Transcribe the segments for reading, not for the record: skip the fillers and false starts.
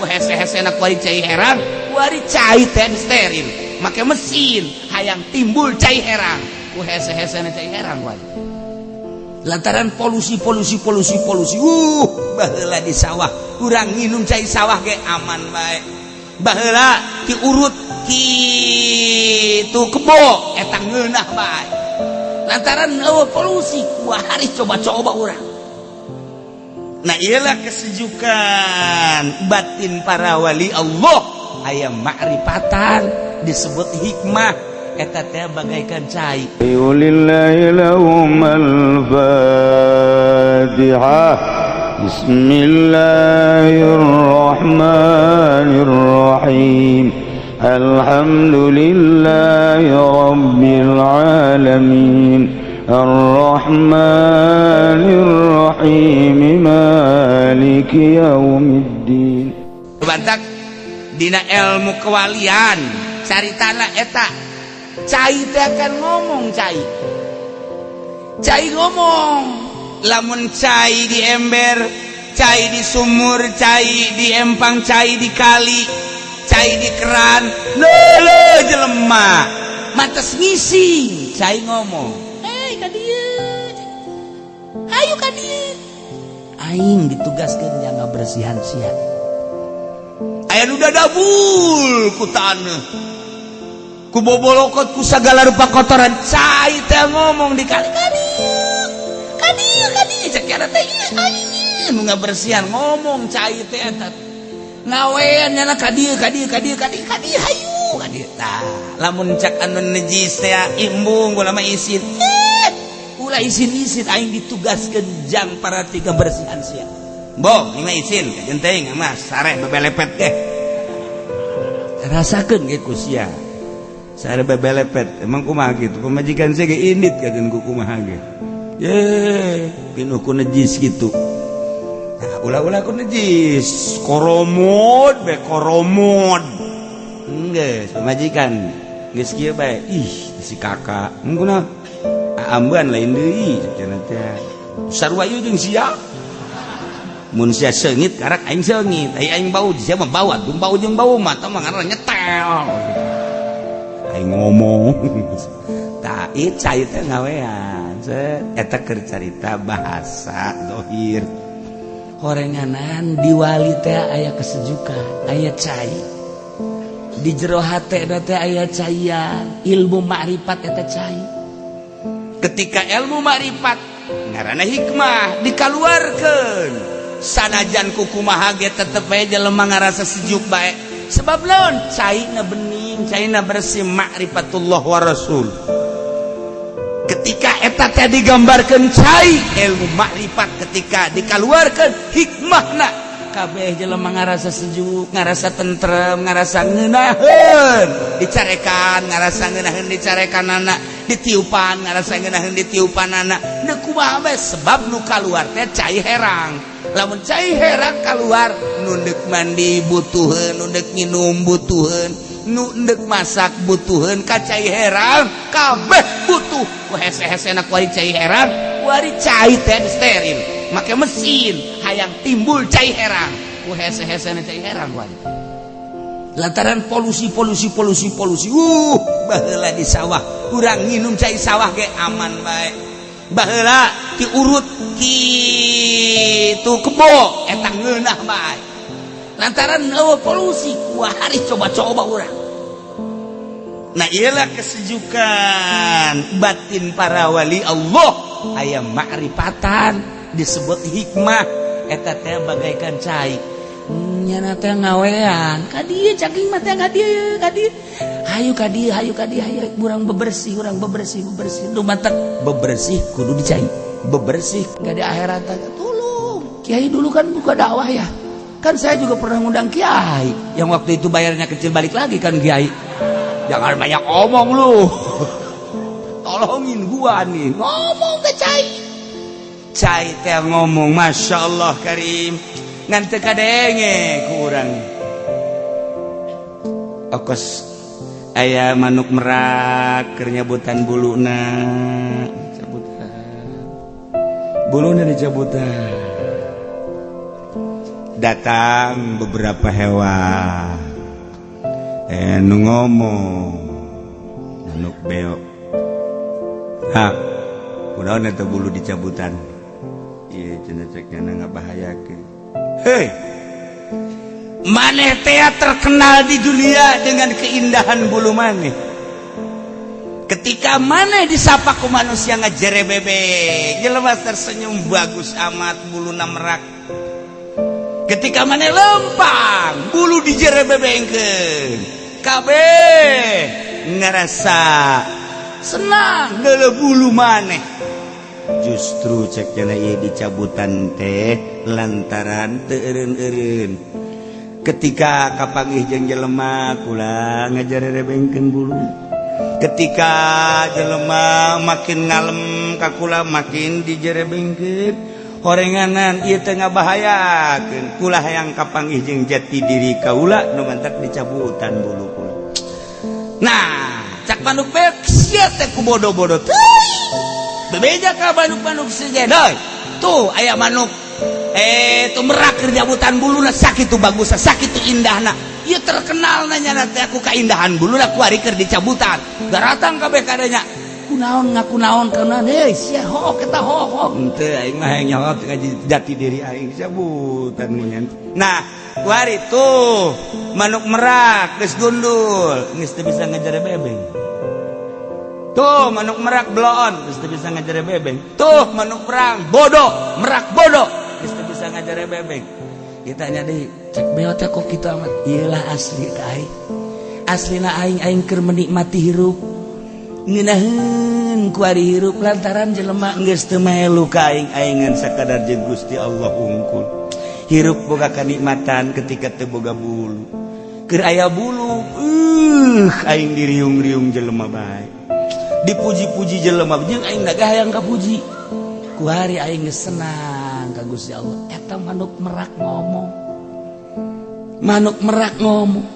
hese-hese nak wari cai herang wari cai teh steril make mesin hayang timbul cai herang ku hese-hese na cai herang wari lantaran polusi baheula di sawah urang nginum cai sawah ge aman bae baheula diurut kitu kebo eta ngeunah bae lantaran polusi wah hari coba-coba urang. Nah ialah kesejukan batin para wali Allah aya ma'rifatan disebut hikmah eta teh bagaikan cai lillahi lahumul fatihah bismillahirrahmanirrahim alhamdulillahi rabbil alamin Ar-Rahmanir-Rahim Maliki Yaumiddin. Bantak dina ilmu kewalian caritana eta cai teh akan ngomong cai ngomong lamun cai di ember cai di sumur cai di empang cai di kali cai di keran leuleuh jelema mates ngising cai ngomong ayo ka dieu aing ditugaskeun jaga bersihan sia aya nu dadabul ku taneuh ku bobolokot ku sagala rupa kotoran cai teh ngomong di kali kadieu cek kana teh aing nu ngabersihan ngomong cai teh eta ngawean nyana kadieu hayu kadieu tah lamun cak anu najis teh imbung ulah mah isin ulah isin aing ditugaskeun jang para tiga bersihan sia boh ieu mah isin kajen teuing mah sare bebelepet ge rasakeun ge ku sia sare bebelepet emang kumaha kitu pamajikan sia ge indit kagen ku kumaha ge ye pinuh ku najis kitu nah ulah ku najis koromod geus pamajikan geus kieu bae ih si kakak mungkuna amban lain deui cenah teh sarua ieu jeung sia mun sia seungit karak aing seungit aing bau sia mah bau atuh bau jeung bau mah tah mah ngaranna nyetel aing ngomong tah ieu cai teh ngawean eta keur carita bahasa dohir horenganan di wali teh aya kesejukan aya cai di jero hatena teh aya caian ilmu makrifat eta cai ketika ilmu makrifat ngaranna hikmah dikaluarkeun sanajan kukumaha ge tetep bae jelema ngarasa sejuk bae sebab lawan caina bening caina bersih makrifatullah wa rasul ketika eta teh digambarkeun cai ilmu makrifat ketika dikaluarkeun hikmahna kabeh jelema ngarasa sejuk ngarasa tentrem ngarasa ngeunaheun dicarekan ngarasa ngeunaheun dicarekanana ditiupan ngarasa ngeunaheun ditiupanana nu kumaha bae sebab nu kaluar teh cai herang lamun cai herang kaluar nu deuk mandi butuheun nu deuk nginum butuheun nu deuk masak butuheun ka cai herang kabeh butuh ku hese-hese nak wari cai herang wari cai teh steril make mesin hayang timbul cai herang ku hese-hese na cai herang wari lantaran polusi baheula di sawah urang nginum cai sawah ge aman bae baheula diurut kitu kebo eta ngeunah bae lantaran polusi wah hari coba-coba urang. Nah ialah kesejukan batin para wali Allah aya ma'rifatan disebut hikmah eta teh bagaikan cai nyana teh ngawean ka dieu caging mah teh ka dieu hayu ka dieu urang bebersih nu matak bebersih kudu dicai bebersih enggak di akhirat tolong kiai dulu kan buka dakwah ya kan saya juga pernah ngundang kiai yang waktu itu bayarnya kecil balik lagi kan kiai jangan banyak omong lu tolongin gua nih ngomong ke cai teh ngomong Masya Allah Karim ngan teu kadenge ku urang okos aya manuk merak keur nyabutan buluna dicabutan datang beberapa hewan nu ngomong anu beok kunaon eta bulu dicabutan ieu cenah cekna ngabahayakeun hei maneh teh terkenal di dunia dengan keindahan bulu maneh. Ketika maneh disapa ku manusia ngajerebebek, jelema tersenyum bagus amat buluna merak. Ketika maneh lempang, bulu dijerebebengkeun. Kabeh ngerasa senang deuleu bulu maneh. Justru cek cenah ieu dicabutan teh lantaran teu eureun-eureun. Ketika kapanggih jeung jelema kula ngajerebengkeun bulu. Ketika jelema makin ngalem ka kula makin dijerebengkeun horenganan ieu teh ngabahayakeun kula hayang kapanggih jeung jati diri kaula nu mantak dicabutan bulu kula. Nah, cak manuk beok sia teh ku bodo-bodo teuing. Bebeja ka manuk-manuk sejen deui. Tuh aya manuk tuh merak keur nyabutan buluna sakitu bagusna sakitu indahna. Ieu terkenal nanya nanti aku keindahan buluna ku ari keur dicabutan. Daratang kabeh kadanya. Kunaon ngaku naon kana heuh sia hook eta hook. Henteu aing mah hayang nyaho jati diri aing cabutan munyan. Nah, ku ari tuh manuk merak geus gundul, geus teu bisa ngajerebebeng. Tuh manuk merak bloon geus teu bisa ngajerebebeng. Tuh manuk merak bodoh geus teu bisa ngajerebebeng. Ditanya deh, cek beot kok gitu amat. Iyalah asli ka aing. Aslina aing keur menikmati hirup. Ngeunaheun ku ari hirup lantaran jelema geus teu melu ka aing-aingan sakadar jeung Gusti Allah unggul. Hirup boga kanikmatan ketika teu boga bulu. Keur aya bulu, aing diriung-riung jelema bae. Dipuji-puji jelema jeung aing da hayang kapuji. Ku hari aing geus senang ka Gusti Allah. Eta manuk merak ngomong.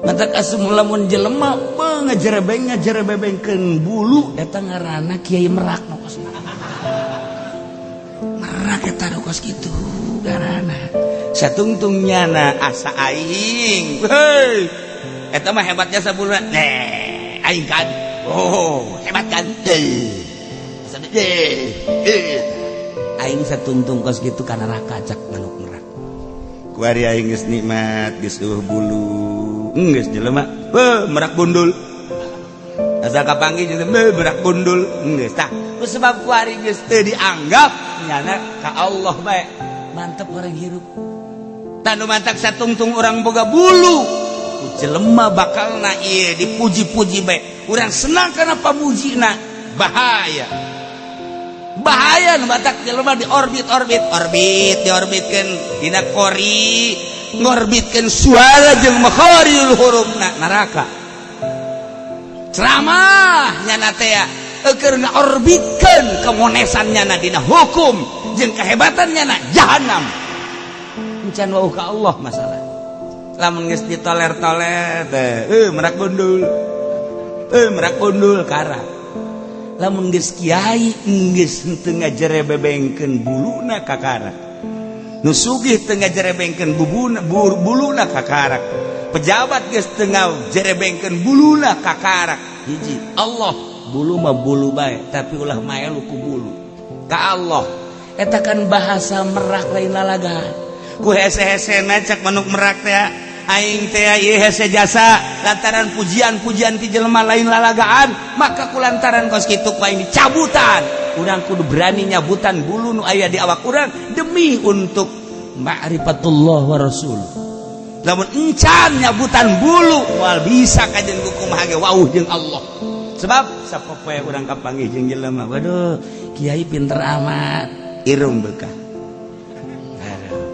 Matak asup lamun jelema ngajerebengkeun bulu eta ngaranna Kiai Merak nokos. Merak eta nokos kitu ngaranna. Satungtungnyana asa aing. Hei. Eta mah hebatnya sabulna. Aing kan. Oh, hebat kan? Aing satungtung kos gitu karena raka cak manuk merak. Kuari aing geus nikmat geus bulu. Geus jelema merak bundul. Asa kapanggih jeung merak bundul geus tah. Ku sebab kuari geus teu dianggap nyana ka Allah bae. Mantep orang hirup. Tanu mantak satungtung orang boga bulu. Ku jelema bakalna ieu dipuji-puji bae. Urang senang kana pamujina. Bahaya nu batak jelema diorbitkeun dina kori ngorbitkeun suara jeung makharijul hurufna neraka. Ceramah nyana teh keur ngaorbitkeun kemonesan nyana dina hukum jeung kehebatan nyana jahanam. Encan wauh ka Allah masalah. Lamun geus ditoler-toler teh merak bundul kara. Lamun geus kiai geus teu ngajerebebengkeun buluna kakara. Nu sugih teu ngajerebengkeun buluna kakara. Pejabat geus teu ngajerebengkeun buluna kakara. Hiji, Allah bulu mah bulu bae, tapi ulah maelu ku bulu. Ka Allah, eta kan bahasa merak lain lalagaan. Ku hese-hesena cak manuk merak teh aing teh ieu hese jasa lantaran pujian-pujian ti jelema lain lalagaan, maka kulantaran kos kitu ku aing dicabutan. Urang kudu berani nyabutan bulu nu aya di awak urang demi untuk ma'rifatullah wa rasul. Lamun encan nyabutan bulu moal bisa kajen kumaha ge wauh jeung Allah. Sebab sapopoe urang kapanggih jeung jelema, waduh kiai pinter amat, irung bekah.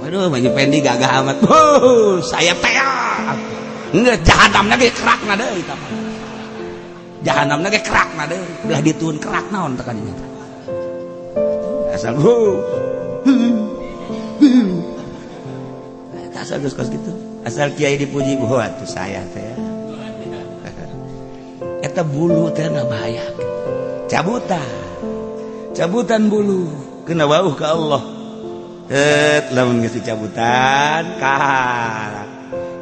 Waduh baju pendi gagah amat. Saya teak. Enggak jahanamna ge kerakna deui tah. Jahanamna ge kerakna deui. Belah dituun kerak naon teh kadinya. Asal asal geus kos kitu. Asal kiai dipuji wah atuh saya teh. Eta bulu teh ngabahayakeun. Cabutan bulu kena wauh ka Allah. lamun geus dicabutan karak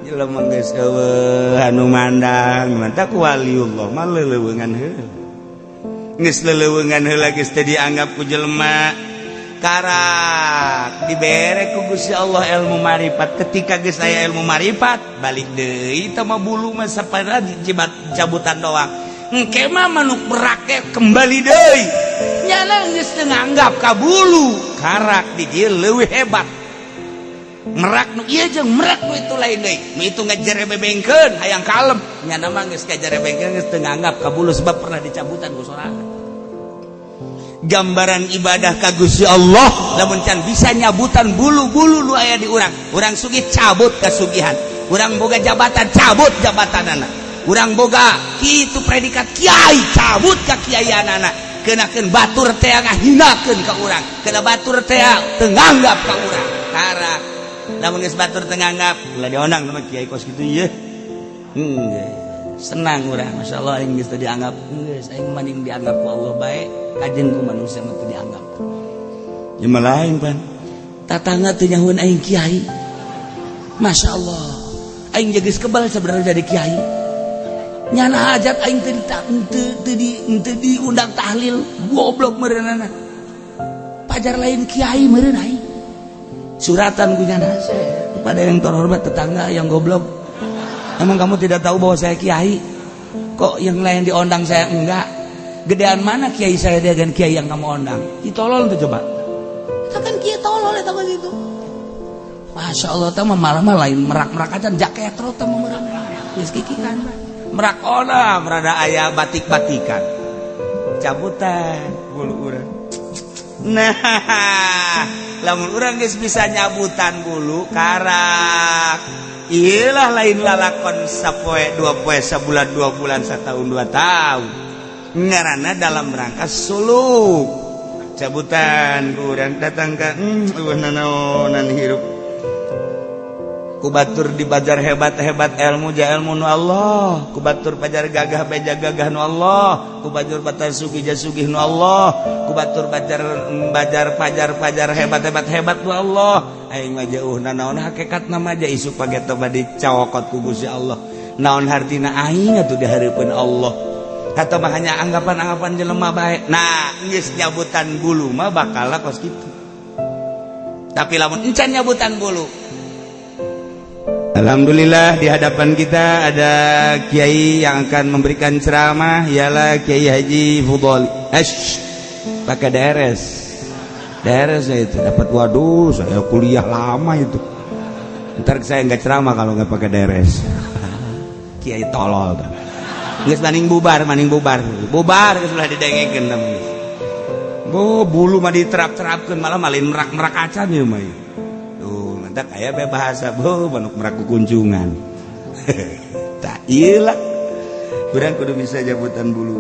jelema geus eueuh anu mandang mantap ku waliullah mah leuleuweungan heula geus leuleuweungan heula geus teu dianggap ku jelema karak dibere ku Gusti Allah ilmu marifat. Ketika geus aya ilmu marifat balik deui teh mah bulu mah sapada dijibat cabutan doang engke mah manuk merake kembali deui nyana geus teu nganggap ka bulu karak di dieu leuwih hebat merak nu ieu jeung merak nu itu lain deui nu itu ngajerebebengkeun hayang kalem nyana mah geus ngajerebengkeun geus teu nganggap ka bulu sebab pernah dicabutan ku sorangan. Gambaran ibadah ka Gusti Allah lamun can bisa nyabutan bulu-bulu nu aya di urang sugih cabut kasugihan urang boga jabatan cabut jabatanana urang boga kitu predikat kiai cabut ka kiaianana keunakeun batur teh ngahinakeun ka urang keuna batur teh teu nganggap ka urang karak lamun geus batur teu nganggap ulah dionang sama kiai kos kitu ieu senang urang masyaallah aing geus teu dianggap geus aing mending dianggap ku Allah bae kajen ku manusia mah teu dianggap jeung lain pan tatangga teu nyahueun aing kiai masyaallah aing geus kebal sabenerna jadi kiai nyana hajat aing teu diundang tahlil goblok meureunana pajar lain kiai meureun aing suratan ku nyana kepada yang terhormat tetangga yang goblok. Emang kamu tidak tahu bahwa saya kiai? Kok yang lain diondang saya enggak? Gedean mana kiai saya dengan kiai yang kamu ondang? Ditolol tuh coba. Itu kan kiai tolol eta kan itu. Masya Allah, tahu malah lain merak-merak aja jaket terus tamu merak. Geus kikikan. Merak ona merada aya batik-batikan. Cabutan bulu urang. Nah, lamun urang geus bisa nyabutan bulu karak. Iyalah lain lalakon sapoe 2 poe sabulan 2 bulan 1 tahun 2 tahun ngaranna dalam rangka suluk cabutan kurang datang ka nanaonan hirup kubatur di bajar hebat-hebat ilmu ja ilmu nu Allah kubatur pajar gagah beja gagah nu Allah kubatur batar sugih ja sugih nu Allah kubatur bajar pajar hebat nu Allah aing mah jauh naon hakikatna mah ja isuk pageta bade cawokot ku Gusti Allah naon hartina aing atuh dihareupeun Allah kata mah hanya anggapan-anggapan jelema bae nah geus nyabutan bulu mah bakal kos kitu tapi lamun encan nyabutan bulu alhamdulillah di hadapan kita ada kiai yang akan memberikan ceramah ialah Kiai Haji Fudhali. Pakai DRS itu dapat waduh saya kuliah lama itu. Ntar saya nggak ceramah kalau nggak pakai DRS. Kiai tolol tuh. Geus maning bubar geus ulah didengekeun namanya. Bulu mah diterap-terapkeun malah malin merak-merak acan ieu mah. Tak kayak bahasa manuk merak kunjungan tak iyalah urang kudu bisa jabutan bulu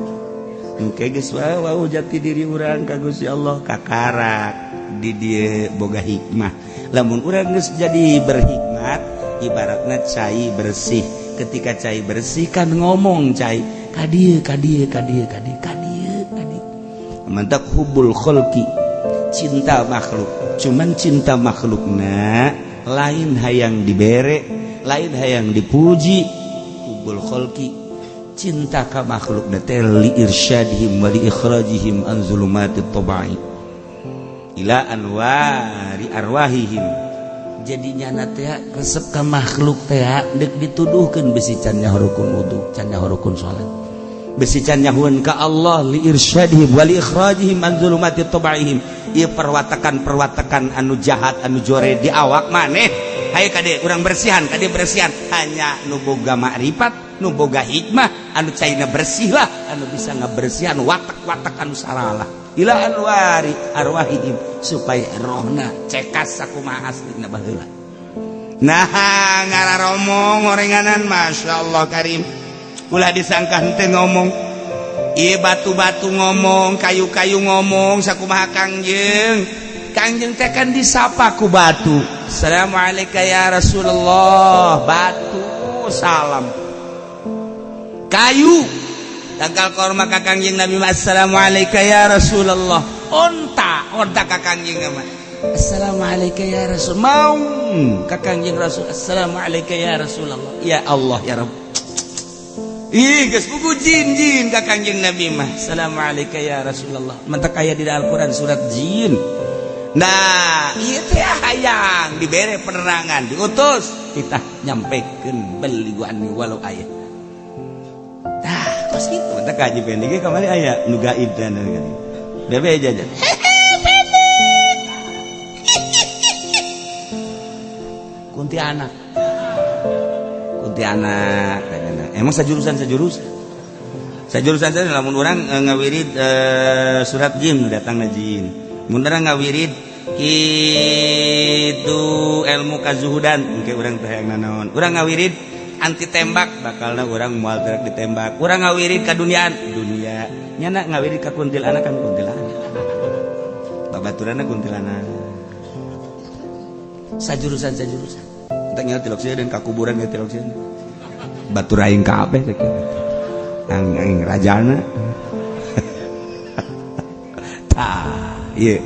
engke geus wau jati diri urang ka Gusti Allah kakarak di dieu boga hikmah lamun urang geus jadi berhikmat ibaratna cai bersih ketika cai bersih kan ngomong cai kadieu mantap hubul khalqi cinta makhluk cuman cinta makhlukna lain hayang dibere lain hayang dipuji hubul khalqi cinta ka makhlukna teh li irsyadihim wa li ikhrajihim an zulumatit tabai ila anwari arwahihim jadi nyana teh resep ka makhluk teh deuk dituduhkeun bisi can nyaho wudu can nyaho salat bisi can nyahueun ka Allah li irsyadihim wa li ikhrajihim an zulumatit tabaihim ieu perwatakan anu jahat anu jore di awak maneh hayu kade urang bersihan hanya nu boga makrifat nu boga hikmah anu caina bersih lah anu bisa ngabersihan watak-watak anu salalah ila anwari arwahihim supaya rohna cekas sakumaha aslina baheula nah ngararomong ngorenganan masyaallah karim ulah disangka henteu ngomong ieu batu-batu ngomong kayu-kayu ngomong sakumaha kangjeng teh kan disapa ku batu assalamualaikum ya Rasulullah batu salam kayu tangkal korma ka kangjeng Nabi assalamualaikum ya Rasulullah onta ka kangjeng mah Assalamualaikum ya Rasul. Mau ka Kangjeng Rasul, Assalamualaikum ya Rasulullah. Ya Allah ya Rabb. Ih, geus pugu jin ka Kangjeng Nabi mah. Assalamualaikum ya Rasulullah. Mentek aya di Al-Qur'an surat jin. Nah, ieu teh hayang dibere penerangan, diutus kita nyampekeun beliwani walau aya. Nah, kos kitu mentek kaji pendek ge kamari aya nu gaib dan bebe aja. Kuntilanak emang sajurusan saja lamun orang ngawirid surat jin datang na jin mun urang ngawirid itu ilmu kazuhudan engke urang teh hayang nanaon urang ngawirid anti tembak bakalna urang moal terak ditembak urang ngawirid ka dunia nyana ngawirid ka kuntilanak kan kuntilanak babaturanna kuntilanak sajurusan tak nyawa tilok sih dan kakuburan nyawa tilok sih batur aing kabeh ang rajana tah iya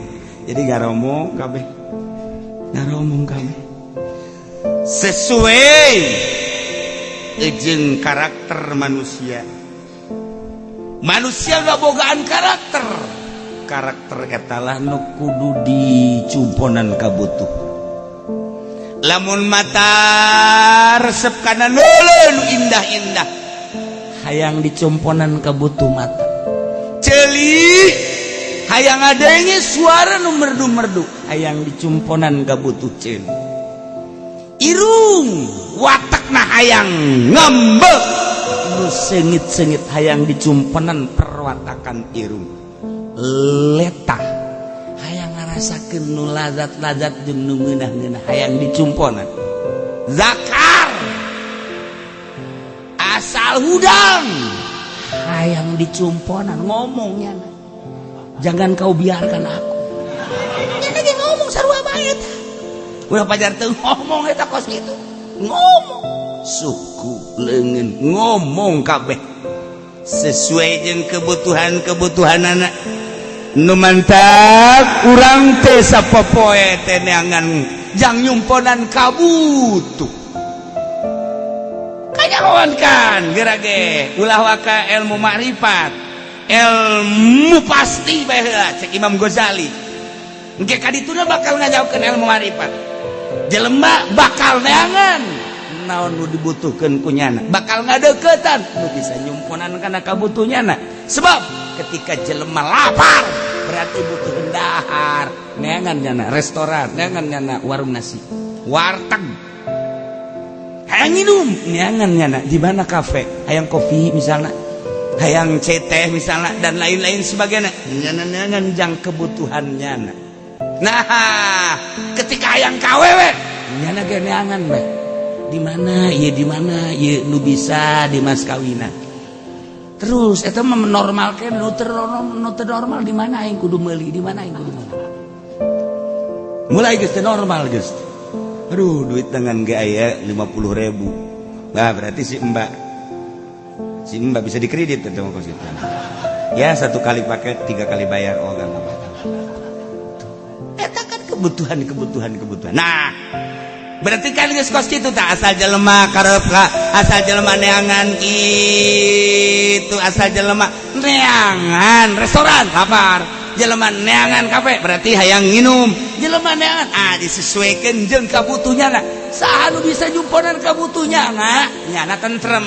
jadi ngaromong kabeh sesuai jeung karakter manusia ngabogaan karakter etalah nu kudu dicumponan kabutuh lamun mata resep kana nuleun indah-indah hayang dicomponan ka butuh mata ceuli hayang adenge suara nu merdu-merdu hayang dicumponan ka butuh ceuli irung watakna hayang ngambek nu seungit-seungit hayang dicumponan perwatakan irung letah rasakeun nu lazat-lazat jeung nu ngeunah-ngeunah hayang dicumponan zakar asal hudang hayang dicumponan ngomongnya jangan kau biarkan aku nya lagi ngomong sarua bae eta ulah pajar teu ngomong eta kos kitu ngomong suku leungeun ngomong kabeh sesuai jeung kebutuhan-kebutuhanana nu mantap urang teh sapopoe teh neangan jang nyumponan kabutuh kanyahoan kan gerage ulah waka ilmu makrifat ilmu pasti bae heula cek Imam Ghazali engke kadituna bakal ngajaokeun ilmu makrifat jelema bakal neangan naon nu dibutuhkeun ku nyana bakal ngadeuketan nu bisa nyumponan kana kabutuhnyana sebab ketika jelema lapar berarti butuh dahar neangan nyana restoran neangan nyana warung nasi warteg hayang minum neangan nyana di mana kafe hayang kopi misalnya hayang teh misalnya dan lain-lain sebagainya nyana neangan jang kebutuhan nyana nah ketika hayang kawewe nyana ge neangan bae di mana ieu nu bisa di mas kawinan terus eta mah menormalkeun nu teu normal di mana aing kudu meuli di mana aing kudu meuli mulai geus teu normal geus aduh duit dengan ge aya 50.000 nah berarti si mbak bisa dikredit eta mah kos kitu ya 1 kali pakai 3 kali bayar oh gak apa eta kan kebutuhan nah berarti kan geus kos kitu tah asal jelema karep asal jelema neangan kitu asal jelema neangan restoran lapar jelema neangan kafe berarti hayang nginum jelema neangan disesuaikeun jeung kabutuhnyana saha nu bisa nyumponan kabutuhnyana nyana tentrem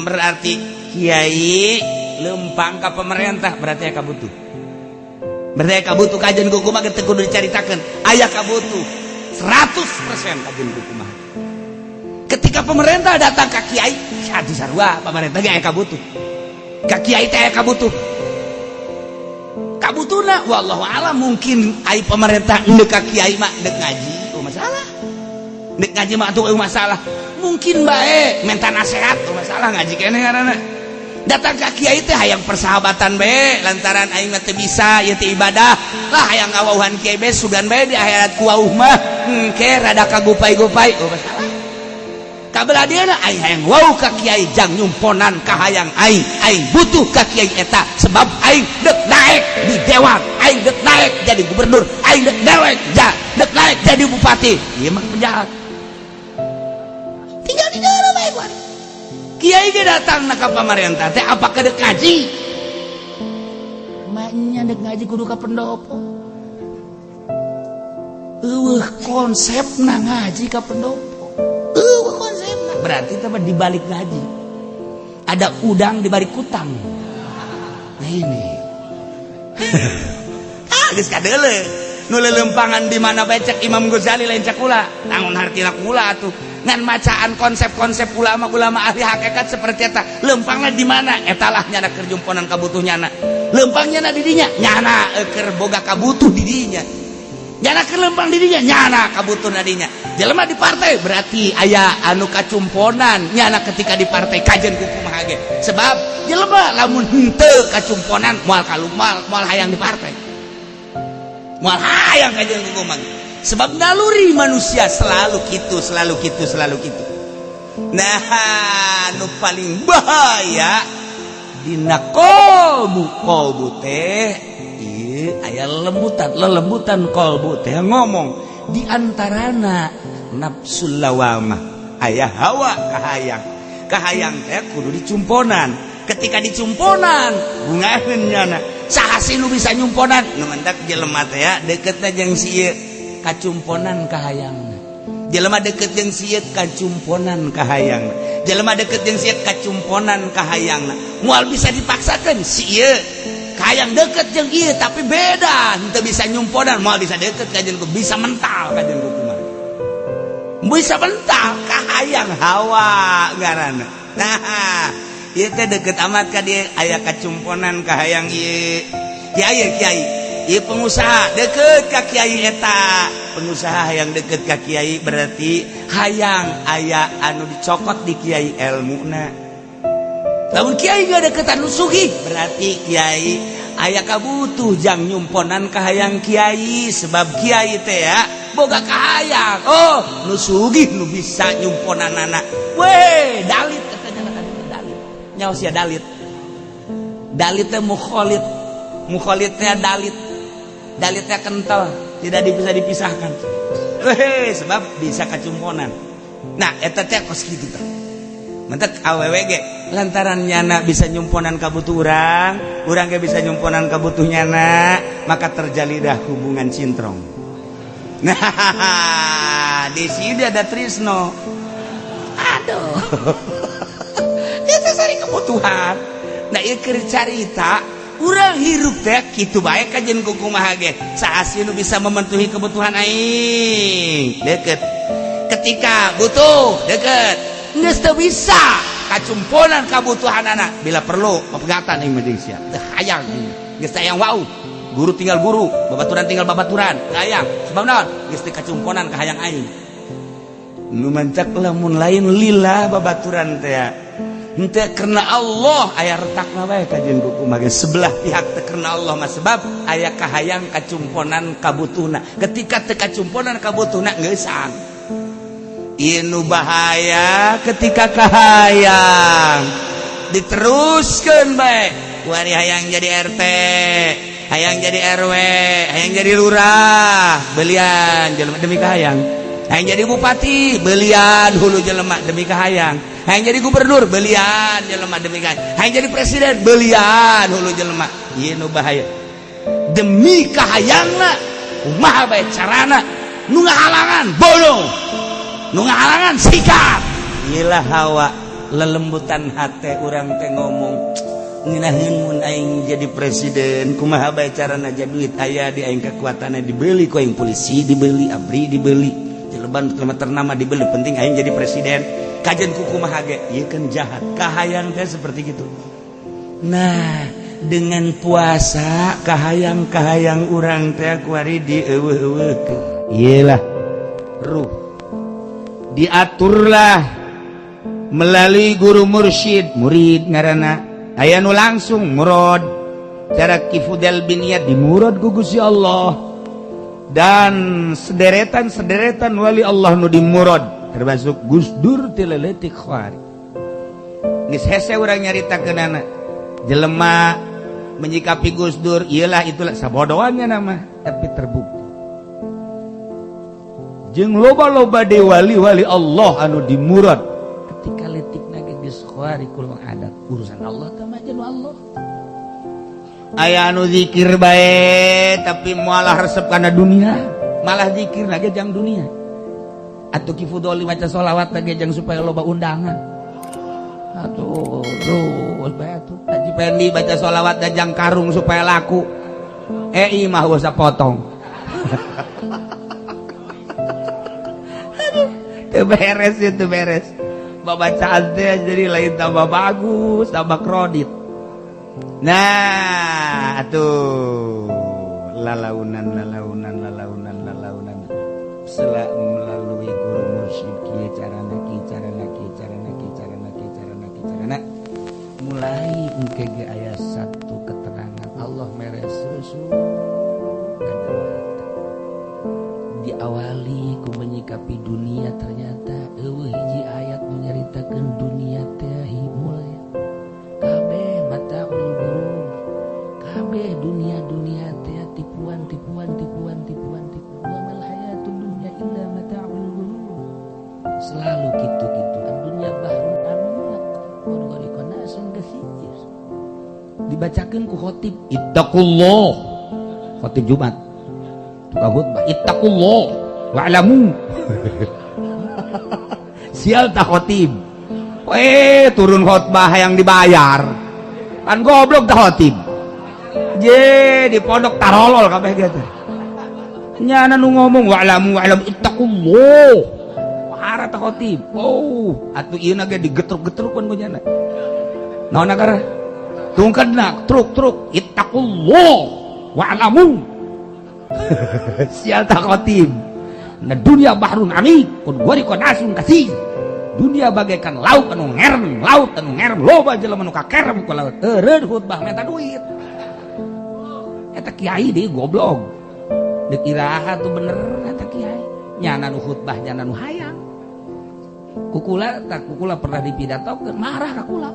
berarti kiai lempang ka pemerintah berarti aya kabutuh kajian kumaha ge teu kudu dicaritakeun aya kabutuh 100% kajian kumaha ketika pemerintah datang ke kiai satu sarua pemerintah ge aya kabutuh ka kiai teh aya kabutuhna wallahu alam mungkin ai pemerintah endeu ka kiai mah deuk ngaji masalah deuk ngaji mah atuh masalah mungkin bae minta nasihat masalah ngaji keneh ngaranna datang ka kiai teh hayang persahabatan bae lantaran aing teh bisa ieu teh ibadah lah hayang ngawauhan kiai bae sugan bae di akhirat ku wauh mah ke rada kagupai-gupai masalah eta beladieuna aing hayang wau ka kiai jang nyumponan ka hayang aing butuh ka kiai eta sebab aing dek naik di dewan, aing dek naik jadi gubernur, aing dek naik jadi bupati. Ieu mah penjahat. Tinggal di dalam bae kuat. Kiai ge datang ka pamarentah teh apa kedek ngaji? Maknya dek ngaji kudu ka pendopo. Konsepna ngaji ka pendopo. Konsepna berarti teman di balik ngaji ada udang di balik kutang. Nah ini geus kadeuleu nu lelempangan di mana becek Imam Ghazali lain cakula tangun hartina kula atuh ngan macaan konsep-konsep ulama-ulama ahli hakikat seperti eta lempangna di mana eta lah nyana keur jumponan kabutuhnyana lempangnya di dinya nyana keur boga kabutuh di dinya nyana keur lempang di dinya nyana kabutuh nadinya jelema di partai berarti aya anu kacumponan nyana ketika di partai kajen kumaha ge sebab jelema lamun henteu kacumponan moal kalumal moal hayang di partai moal hayang kajen kumaha sebab naluri manusia selalu kitu nah nu paling bahaya dina kolbu teh ieu aya lelembutan kolbu teh ngomong di antarana nafsul lawamah aya hawa kahayang teh kudu dicumponan ketika dicumponan bungaheun nyana saha sih nu bisa nyumponan nu mendak jelema teh ya deuketna jeung sieu kacumponan kahayangna jelema deukeut jeung sieu kacumponan kahayangna jelema deukeut jeung sieu kacumponan kahayangna moal bisa dipaksakeun sieu kahayang deukeut jeung ieu tapi beda henteu bisa nyumponan moal bisa deukeut ka jeung bisa mental ka jeung kumaha bisa mental kahayang hawa ngaranna nah ieu teh deukeut amat ka dieu aya kacumponan kahayang ieu kiai ieu pengusaha deukeut ka kiai eta pengusaha hayang deukeut ka kiai berarti hayang aya anu dicokot di kiai elmuna lamun kiai geus deuketan nu sugih berarti kiai aya kabutuh jang nyumponan ka hayang kiai sebab kiai teh ya boga kahayang nu sugih nu bisa nyumponanana we dalit katanya dalit nyaos ya dalit teh mukholid teh dalit teh kental tidak bisa dipisahkan sebab bisa kacumponan nah eta teh kos kitu teh mentek awewe ge lantaran nyana bisa nyumponan kabutuh urang ge bisa nyumponan kabutuh nyana maka terjalidah hubungan cintrong nah di sini ada trisno aduh itu sari kebutuhan nah ieu keur carita urang hirup teh kitu bae kajen kumaha ge saha nu bisa memenuhi kebutuhan aing deukeut ketika butuh deukeut geus teu bisa kacumponan kabutuhanana bila perlu pepegatan aing mah sia teu hayang geus hayang wau guru tinggal guru babaturan tinggal babaturan hayang sebab naon geus teu kacumponan ka hayang aing nu mancak lamun lain lillah babaturan teh henteu karena Allah aya retakna bae kajen kumaha sebelah pihak teh karena Allah mah sebab aya kahayang kacumponan kabutuhna ketika teu kacumponan kabutuhna geusang ieu bahaya ketika kahayang diteruskeun bae kuari hayang jadi RT hayang jadi RW hayang jadi lurah belian jelema demi kahayang hayang jadi bupati belian hulu jelema demi kahayang hayang jadi gubernur belian jelema demi kahayang hayang jadi presiden belian hulu jelema ieu bahaya demi kahayangna kumaha bae carana nu ngahalangan bodoh nu ngahalangan sikat iyalah hawa lelembutan hate urang teh ngomong nginaheun mun aing jadi presiden kumaha bae carana jadi duit aya di aing kekuatanna dibeli ku aing polisi dibeli abri dibeli jeleban ternama dibeli penting aing jadi presiden kajen ku kumaha ge ieu kan jahat kahayang teh seperti gitu nah dengan puasa kahayang urang teh kuari dieuweuh-euweuhkeun iyalah ruh diaturlah melalui guru mursyid murid ngaranna aya nu langsung murad cara Kifudel bin Iyad dimurad ku Gusti Allah dan sederetan wali Allah nu dimurad termasuk Gus Dur ti leuletik khawari. Geus hese urang nyaritakeunana jelema menyikapi Gus Dur iyalah itulah sabodoannya nama tapi terbukti. Jeung loba-loba deui wali-wali Allah anu dimurad ketika letikna geus khawari kulo adat urusan Allah teh mah jeung Allah. Aya anu zikir bae tapi malah resep kana dunia, malah zikir lagi jang dunia. Atuh ki fudoli maca sholawat lagi jang supaya loba undangan. Atuh, terus bae atuh. Haji Pendi baca sholawat jang karung supaya laku. Mah usah potong. Teu beres itu beres. Babacaan teh jadi lain tambah bagus, tambah kredit. Nah, atuh lalaunan setelah melalui guru mursyid kieu carana mulai engke ge aya satu keterangan Allah mere susu diawali ku menyikapi dunia ternyata eueuh hiji ayat menyaritakeun dunia teh mulai kabeh mataul ghurur kabeh dunia teh tipuan wa mal hayatud dunya illa mataul ghurur selalu kitu-kitu dunia bahrun amiq qad gharaqna asan kasir dibacakeun ku khatib ittaqullah khatib Jumat tukang khutbah ittaqullah wa'lamu sial ta khatib turun khutbah yang dibayar kan goblok ta khatib je di pondok tarolol kabeh gitu nyana nu ngomong wa'lamu ittaqullah hara ta khatib atuh ieu na ge digetruk-getrukkeun ku nyana naon agara tungkadna truk ittaqullah wa'lamu sial ta khatib na dunia bahrun amiq qad gharaqna asun kasir dunia bagaikan laut anu ngerem loba jelema nu kakerem ku laut eureun khutbah minta duit eta kiai deui goblok deuk iraha tuh bener eta kiai nyana nu khutbah nyana nu hayang kukula pernah dipidatokeun marah ka kula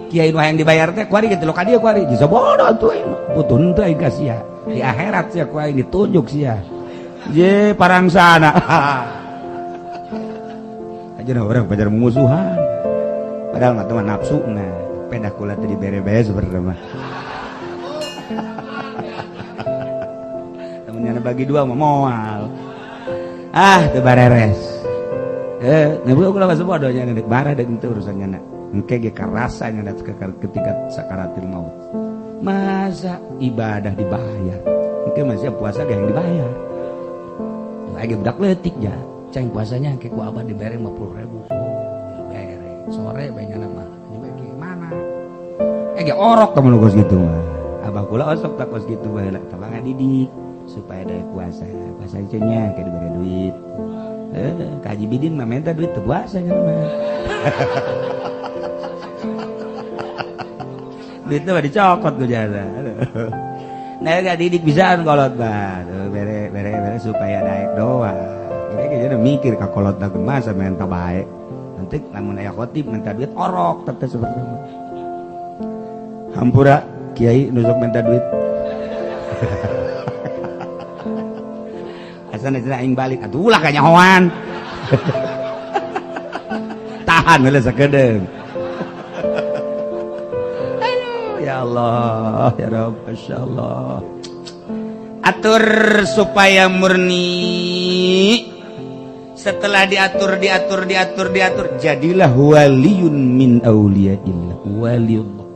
kiai nu hayang dibayar teh kuari gitu lo ka dieu kuari bisa bodoh tuh putun teh ka sia di akhirat sia kuari ditunjuk sia je parangsana aja orang pacar musuhan padahal mah teman nafsu nah pedah kula teh dibere-bere seperti mah temennya bagi dua mah moal teu bareres ngebuka kula mah bodohnya deuk barah deuk teu urusannya na engke ge karasanya ketika sakaratil maut masa ibadah dibayar engke masih puasa ge yang dibayar lagi budak leutik ja cang puasanya engke ku abah dibere 50.000 bere sore bayangna mah dibagi mana ge orok temen kos gitu mah abah kula osok tak kos gitu baheula tolong ngadidik supaya daya puasa cenah ke dibere duit Kaji Bidin mah minta duit teu puasa nya mah duit mah dicokot ku jasa nah ngadidik bisaan kolot mah bere supaya daek doa mereka jadi mikir ka kolot dageun masa minta bae nanti lamun aya khotib minta duit orok teteh seperti itu hampura kiai nusuk minta duit asana cenah aing balik atuh ulah ka nyahoan tahan heula sakedeung ya Allah ya Rabb masyaallah atur supaya murni setelah diatur jadilah waliyun min auliyaillah waliyullah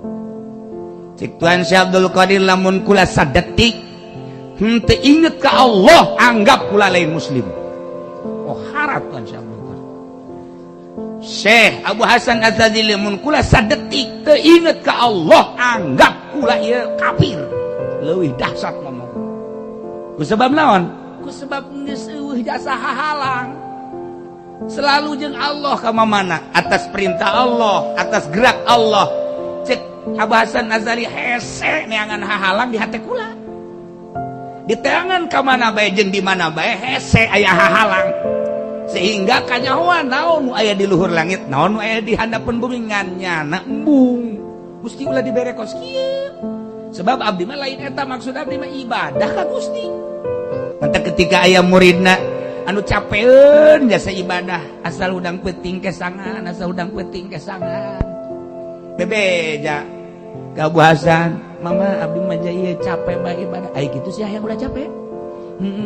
cik Tuhan Syekh Abdul Qadir lamun kula sadetik henteu inget ka Allah anggap kula lain muslim harap Tuhan Syekh Abdul Qadir Syekh Abu Hasan Az-Zadzili mun kula sadetik teu inget ka Allah anggap kula ieu kafir leuwih dahsyat ngomong ku sebab naon ku sebab geus eueuh jasa hahalang selalu jeung Allah ka mamana atas perintah Allah atas gerak Allah cek Abu Hasan Az-Zadzili hese neangan hahalang di hate kula di tangan ka mana bae jeung di mana bae hese aya hahalang sehingga kanyahoan naon nu aya di luhur langit naon nu aya di handapeun bumi ngannyana embung Gusti ulah dibere kos kieu sebab abdi mah lain eta maksud abdi mah ibadah ka Gusti. Mata ketika aya muridna anu capeun jasa ibadah asal udang peuting kesangan asal udang peuting kesangan bebeja kabuasan mama abdi mah ieu capek bae ibadah ai kitu sih hayang udah capek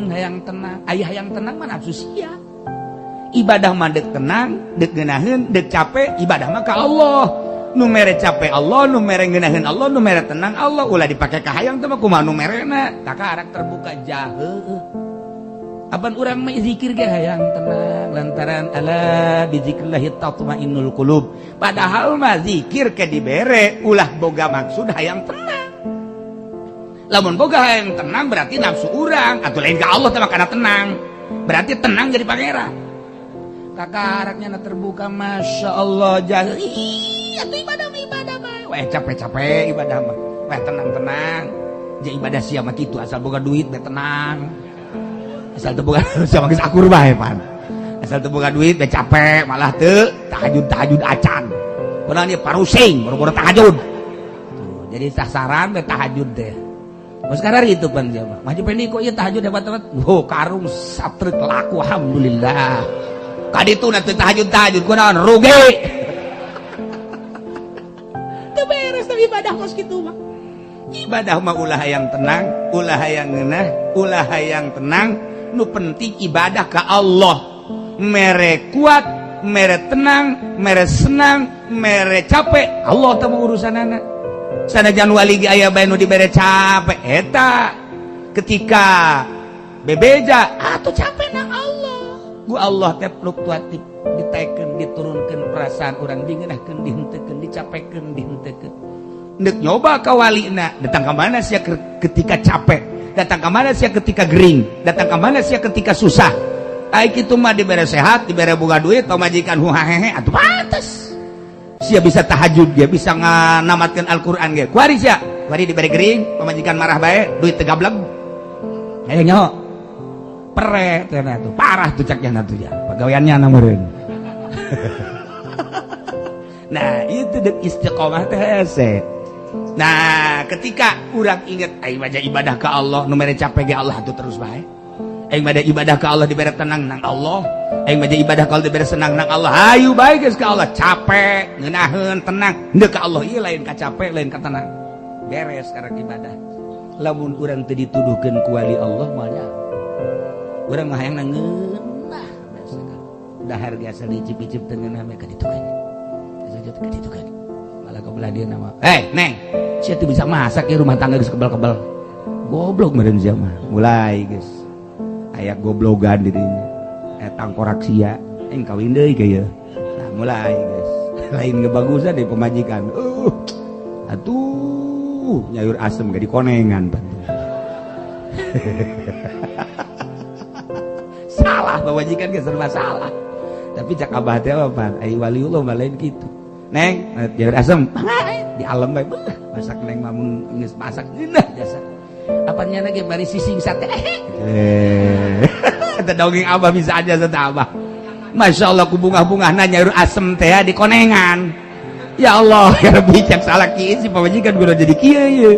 hayang tenang aya hayang tenang mah nafsu sia ibadah mah dek tenang dek geunaheun dek capek ibadah mah ka Allah nu mere capek Allah nu mere geunaheun Allah nu mere tenang Allah ulah dipake ka hayang teh mah kumaha nu merena tak arak terbuka jaheuh apan urang mah zikir ge hayang tenang lantaran ala bizikrillahi tatmainnul qulub padahal mah zikir ke dibere ulah boga maksud hayang tenang lamun boga hayang tenang berarti nafsu urang atuh lain ka Allah teh mah kana tenang berarti tenang jadi pangeran kakaraknya terbuka Masya Allah jahil atuh ibadah mah weh capek-capek ibadah mah weh tenang-tenang jadi ibadah sia mah kitu asal boga duit be tenang asal teu boga sama geus akur bae pan asal teu boga duit be capek malah teu tahajud acan kunaon ieu parusing boro-boro tahajud tuh jadi sasaran be tahajud teh mas sekarang itu pan mah maju pendi kok ieu tahajud hebat-hebat karung satreuk laku alhamdulillah kaditu nanti tahajud kunaon rugi teu beres tapi ibadah kos kitu mah ibadah mah ulah hayang tenang ulah hayang ngeunah ulah hayang tenang nu penting ibadah ka Allah mere kuat mere tenang mere senang mere capek Allah teh mah urusanana sanajan wali ge aya bae nu dibere capek eta ketika bebeja atuh capek nang Allah ku Allah teh fluktuatif ditaikeun diturunkeun perasaan urang dingeunahkeun dihenteukeun dicapekeun dihenteukeun neuk nyoba ka walina datang ka mana sia ketika capek datang ka mana sia ketika gering datang ka mana sia ketika susah ai kitu mah dibere sehat dibere boga duit tong majikan huhahehe atuh pantes sia bisa tahajud dia bisa nganamatkeun Al-Qur'an ge kuari sia kuari dibere gering pamajikan marah bae duit teu gablek aya nyaho pere cenah tuh parah tuh caknya tuh ya pagaweannya na meureun nah itu dek istiqomah teh hese nah ketika urang inget aing mah ibadah ka Allah nu mere capek ge Allah atuh terus bae aing mah ibadah ka Allah dibere tenang nang Allah aing mah ibadah ka Allah dibere senang nang Allah hayu bae geus ka Allah capek ngeunaheun tenang henteu ka Allah ieu lain ka capek lain ka tenang beres karek ibadah lamun urang teu dituduhkeun ku wali Allah moal nya urang mah hayang ngeunah dahar ge asal dicip-icip teu ngeunah mah ka ditu kan ka ditu kan malah ka belah dieuna mah neng sia teu bisa masak ieu rumah tangga geus kebal-kebal goblok meureun sia mah mulai geus aya goblogan di dinya tangkorak sia aing kawin deui ge ieu nah mulai geus lain gebagusan deui pemajikan atuh nyayur asem ge dikonengan pan salah pemajikan ge serba salah tapi cak abah teh apa ai waliullah mah lain kitu neng nyayur asem di alam bae masak neng mamun geus masak geunah jasa apanya lagi bari sising sate eta dongeng abah bisa aja sata abah Masya Allah ku bungah-bungahna nyayur asem teh dikonengan ya Allah ya Rabbi cak salah kieu si pamajikan kudu jadi kieu ye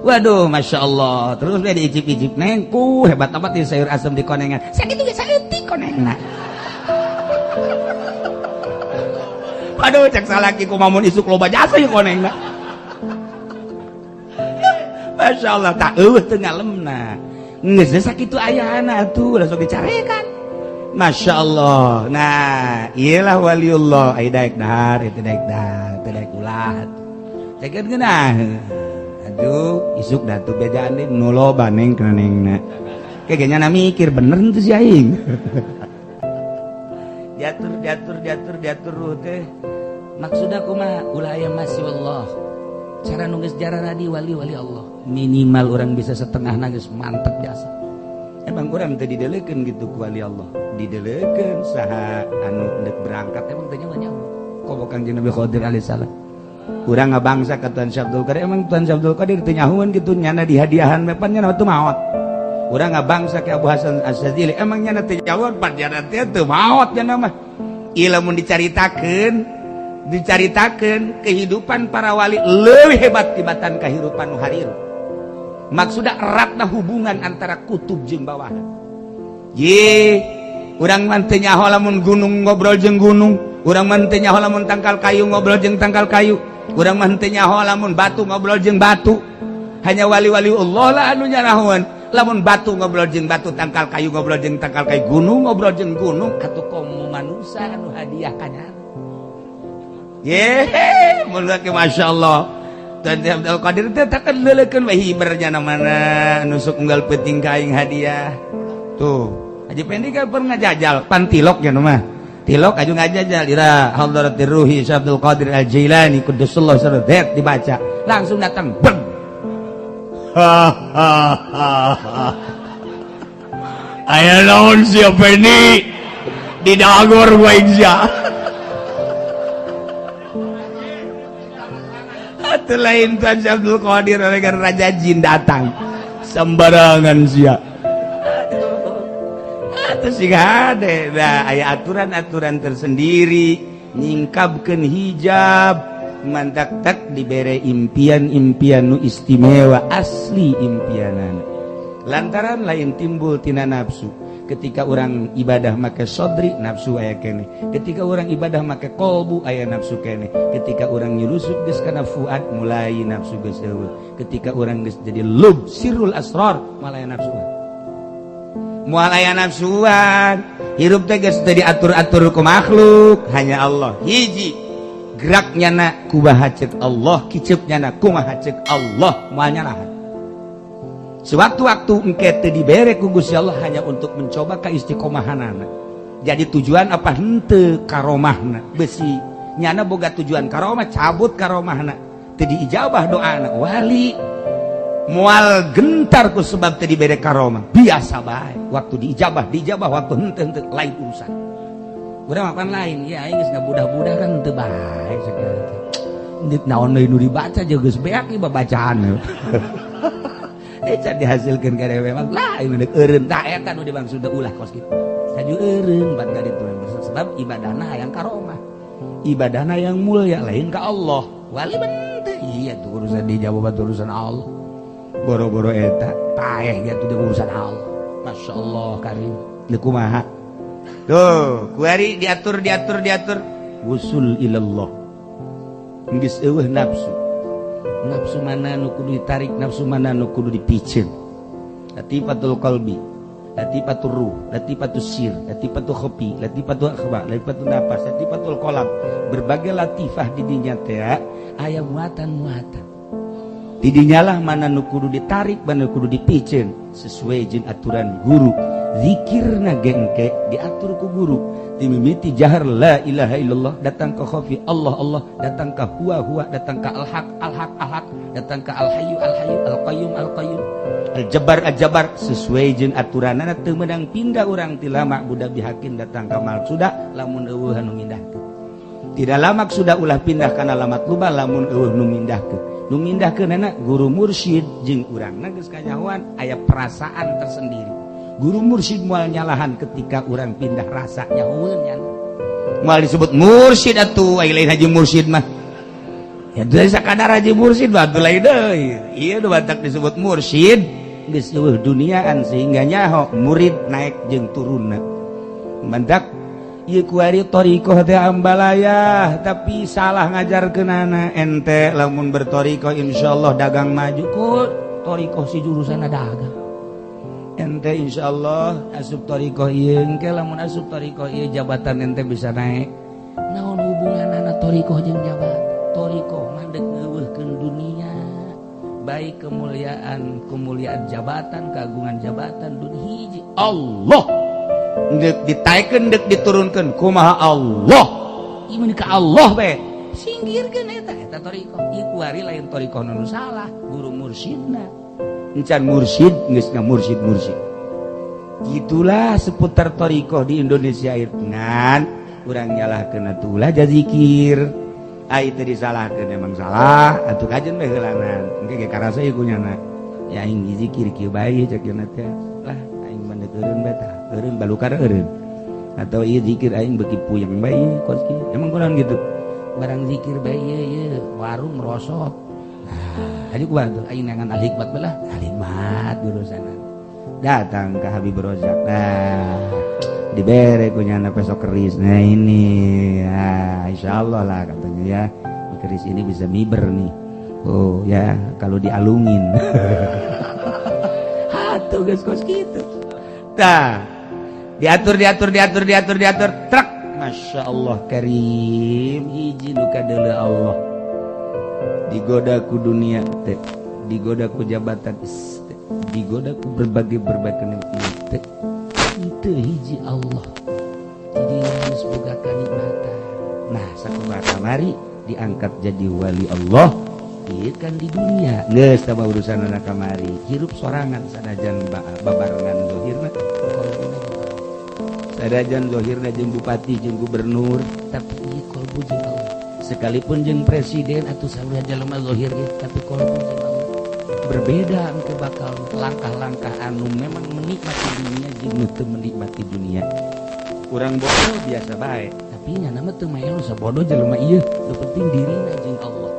waduh Masya Allah terus dia diicip-icip neng ku hebat amat di sayur asem dikonengan sakitu ge saeutik konengna waduh cak salah kieu kumaha mun isuk loba jasa ye konengna Masya Allah tak eueuh teu ngalemna geus sakitu ayahana atuh langsung dicarekan Masya Allah nah iyalah waliullah ai daek dahar itu daek dahar teu daek ulah cekeun geunah aduh isuk dah tuh bejaan deh nu loba neng kana nengna kayaknya mikir bener tuh si aing diatur teh maksudna kumaha ulah aya masya Allah cara nu geus jarana di wali-wali Allah minimal orang bisa setengah geus mantep biasa emang urang teu didelekeun gitu ku wali Allah didelekeun saha anu hendak berangkat emang teh nya kobo Kangjeng Nabi Khidir alaihi salam urang ngabangsa ka Tuan Syabdul Qadir emang Tuan Syabdul Qadir teu nyahoeun kitu nyana dihadiahan mepannya na teu maot urang ngabangsa ke Abu Hasan Asyadzili emangnya nanti jawab panjana teu maot nya mah ilmu dicaritakeun kehidupan para wali leuwih hebat tibatan kehidupan nu harieu maksudna eratna hubungan antara kutub jeung bawahan ye urang mah teu nyaho lamun gunung ngobrol jeung gunung urang mah teu nyaho lamun tangkal kayu ngobrol jeung tangkal kayu urang mah teu nyaho lamun batu ngobrol jeung batu hanya wali-wali Allah lah anu nyarahoan lamun batu ngobrol jeung batu tangkal kayu ngobrol jeung tangkal kayu gunung ngobrol jeung gunung atuh komo manusia anu hadiah kanyana ye mun ke masyaallah dan Abdul Qadir teh takan leuleukeun we hibernya mana nusuk unggal peuting ka aing hadiah tuh Haji Pendi kan pernah ngajajal pantilok ya mah tilok aju ngajajal ira hadratir ruhi Abdul Qadir Al-Jailani quddusallahu sirruh dibaca langsung datang beng aya naon siapa ini di dagor gua insya atuh lain tuan Abdul Qadir dengan Raja Jin datang sembarangan sia atuh sing hade da aya aturan-aturan tersendiri nyingkabkeun hijab mantak-tak dibere impian-impian nu istimewa asli impianan lantaran lain timbul tina nafsu ketika orang ibadah make sodri nafsu aya kene ketika orang ibadah make kolbu aya nafsu kene ketika orang nyulusuk geus kana fuad mulai nafsu geus eueuh ketika orang geus jadi lub sirrul asrar malah aya nafsuan moal aya nafsuan hirup teh geus teu diatur-atur ku makhluk hanya Allah hiji geraknya na kumaha ceuk Allah kiceupnya na kumaha ceuk Allah moal nyanahan sewaktu-waktu engke teu dibere ku Gusti Allah hanya untuk mencoba ka istiqomahanana jadi tujuan apa henteu karomahna besi nyana boga tujuan karomah cabut karomahna teu diijabah doana wali moal gentar ku sebab teu dibere karomah biasa bae waktu diijabah waktu henteu lain urusan urang mapan lain ya aing geus ngabudah-budah kan teu bae segala teh dit naon deui nu dibaca jeung geus beak ieu babacaan can dihasilkeun ka dewe mah lain deuk eureun tah eta nu dimaksud ulah kos kitu saju eureun ban ka ditu sebab ibadahna hayang karomah ibadahna yang mulia lain ka Allah wali bente iya tuh urusan dijawab urusan Allah boro-boro eta paeh gitu di urusan Allah masyaallah karim teu kumaha tuh kuari diatur wusul ilallah geus eueuh nafsu mana nu kudu ditarik nafsu mana nu kudu dipicen latifatul qalbi latifatul ruh latifatul sir latifatul khafi latifatul akhba latifatul nafas latifatul qalb berbagai latifah di dinya teh aya muatan di dinyalah mana nu kudu ditarik mana nu kudu dipicen sesuai jeung aturan guru zikirna gengke diatur ku guru dimimiti jahar la ilaha illallah datang ke khafi Allah datang ke huwa datang ke al-haq datang ke al-hayyu al-qayyum al-jabbar sesuai jeung aturanana teu meunang pindah urang ti lama budak bihakin datang ka mal sudah lamun eueuh nu mindahkeun tidak lama sudah ulah pindah kana lamat luba lamun eueuh nu mindahkeunna guru mursyid jeung urangna geus kanyahoan aya perasaan tersendiri guru mursyid moal nyalahan ketika orang pindah rasa nyahoeun nya moal disebut mursyid atuh ai lain haji mursyid mah ya deui sakadar haji mursyid batu lain deui ieu nu batak disebut mursyid geus eueuh duniaan sehingga nyaho murid naik jeung turunna mendak ieu kuari thariqah teh ambalayah tapi salah ngajarkeunana ente lamun berthariqah insyaallah dagang maju ku thariqah si jurusanna dagang ente insyaallah asup thariqah ieu engke lamun asup thariqah ieu jabatan ente bisa naik naon hubunganna thariqah jeung jabatan thariqah mah deuk ngeuweuhkeun dunia baik kemuliaan jabatan keagungan jabatan dunia hiji Allah deuk ditaekeun deuk diturunkeun kumaha Allah ieu mah ka Allah bae singgirkeun eta thariqah ieu kuari lain thariqah nu salah guru mursyidna encan mursyid geus mursyid gitulah seputar thariqah di Indonesia ngan urang nyalahkeun atuh ulah jazikir ai teh disalahkeun emang salah atuh kajen bae heulanan engke ge karasa ieu kunyana ya aing zikir kieu bae cek yeuna teh lah aing mah eureun beta eureun balukar eureun atau ieu zikir aing beuki puyeng bae koski emang kunaon gitu barang zikir bae ieu warung merosot nah aja kumaha tuh aing nangan al hikmat belah kalimat jurusanan datang ke Habib Rozak nah dibere kunyana besok keris nah ini nah insyaallah lah katanya ya keris ini bisa miber nih oh ya kalau dialungin hatuh guys kos gitu tah diatur truk Masya Allah karim hiji nu kadeuleu Allah digoda ku dunia teh digoda ku jabatan teh digoda ku berbagai nikmat teh itu hiji Allah jadi harus boga kanikmatan nah sakumaha mari diangkat jadi wali Allah kan di dunia geus tah urusan anak kamari hirup sorangan sanajan babarengan zahirna sanajan zahirna jeung bupati jeung gubernur tapi ieu kalbu jeung Allah sekalipun jeung presiden atuh sabaraha jalema zahir ge tapi kalbu jeung Allah berbeda engke bakal langkah-langkah anu memang menikmati dunia jeung nu teu menikmati dunia urang bodoh biasa bae tapi nya nama teu melu sabodoh jelema ieu nu penting dirina jeung Allah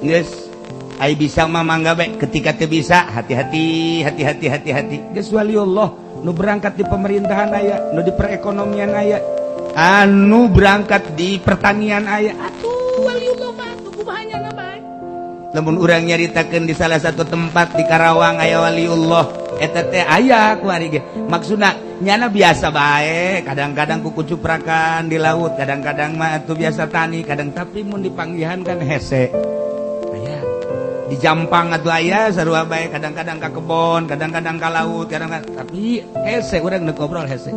geus ai bisa mah mangga bae ketika teu bisa hati-hati geus waliullah nu berangkat di pemerintahan aya nu di perekonomian aya anu berangkat di pertanian aya atuh waliullah mah kumahanya na bae lamun urang nyaritakeun di salah satu tempat di Karawang aya waliullah eta teh aya kuari ge maksudna nyana biasa bae kadang-kadang kuku cuprakan di laut kadang-kadang mah atuh biasa tani kadang tapi mun dipanggihan kan hese di Jampang atuh aya sarua bae kadang-kadang ka kebon kadang-kadang ka laut kadang-kadang tapi hese urang neuk ngobrol hese